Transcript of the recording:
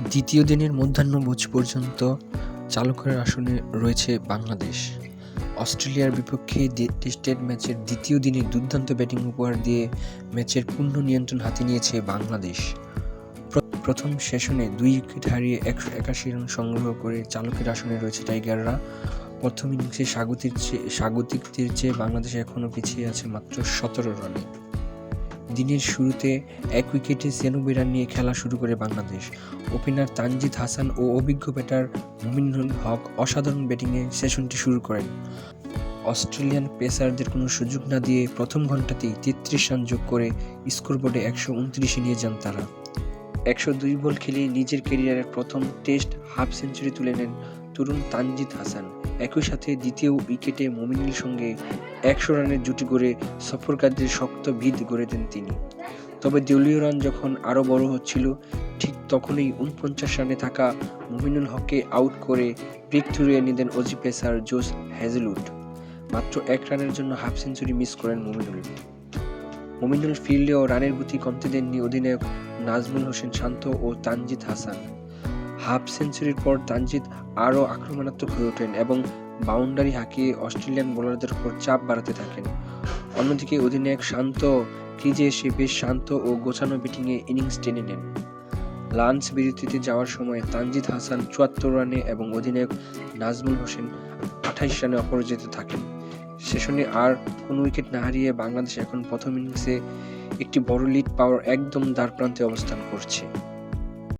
দ্বিতীয় দিনের মধ্যাহ্নভোজ পর্যন্ত চালকের আসনে রয়েছে বাংলাদেশ। অস্ট্রেলিয়ার বিপক্ষে টেস্টের ম্যাচের দ্বিতীয় দিনে দুর্দান্ত ব্যাটিং উপহার দিয়ে ম্যাচের পূর্ণ নিয়ন্ত্রণ হাতে নিয়েছে বাংলাদেশ। প্রথম সেশনে 2 উইকেট হারিয়ে 181 রান সংগ্রহ করে চালকের আসনে রয়েছে টাইগাররা। প্রথম ইনিংসে স্বাগতিকদের চেয়ে বাংলাদেশ এখনও পিছিয়ে আছে মাত্র 17 রানে। দিনের শুরুতে 1 উইকেটে 96 রান নিয়ে খেলা শুরু করে বাংলাদেশ। ওপেনার তানজিদ হাসান ও অভিজ্ঞ ব্যাটার মুমিনুল হক অসাধারণ ব্যাটিংয়ে সেশনটি শুরু করেন। অস্ট্রেলিয়ান পেসারদের কোনো সুযোগ না দিয়ে প্রথম ঘণ্টাতেই 33 রান যোগ করে স্কোরবোর্ডে 129-এ নিয়ে যান তারা। 102 বল খেলে নিজের ক্যারিয়ারের প্রথম টেস্ট হাফ সেঞ্চুরি তুলে নেন তরুণ তানজিদ হাসান। একই সাথে দ্বিতীয় উইকেটে মুমিনুলের সঙ্গে 100 রানের জুটি গড়ে সফরকারীদের শক্ত ভিত গড়ে দেন তিনি। তবে দলীয় রান যখন আরও বড় হচ্ছিল, ঠিক তখনই 49 রানে থাকা মুমিনুল হককে আউট করে ব্রেক থ্রু এনে দেন অজি পেসার জোস হ্যাজেলউড। মাত্র 1 রানের জন্য হাফ সেঞ্চুরি মিস করেন মুমিনুল ফিরলেও রানের গতি কমতে দেননি অধিনায়ক নাজমুল হোসেন শান্ত ও তানজিদ হাসান। হাফ সেঞ্চুরির পর তানজিদ আরও আক্রমণাত্মক হয়ে ওঠেন এবং বাউন্ডারি হাঁকিয়ে অস্ট্রেলিয়ান বোলারদের উপর চাপ বাড়াতে থাকেন। অন্যদিকে অধিনায়ক শান্ত ক্রিজে এসে বেশ শান্ত ও গোছানো ব্যাটিংয়ে ইনিংস টেনে নেন। লাঞ্চ বিরতিতে যাওয়ার সময় তানজিদ হাসান 74 রানে এবং অধিনায়ক নাজমুল হোসেন 28 রানে অপরাজিত থাকেন। সেশনে আর কোনো উইকেট না হারিয়ে বাংলাদেশ এখন প্রথম ইনিংসে একটি বড় লিড পাওয়ার একদম দ্বারপ্রান্তে অবস্থান করছে।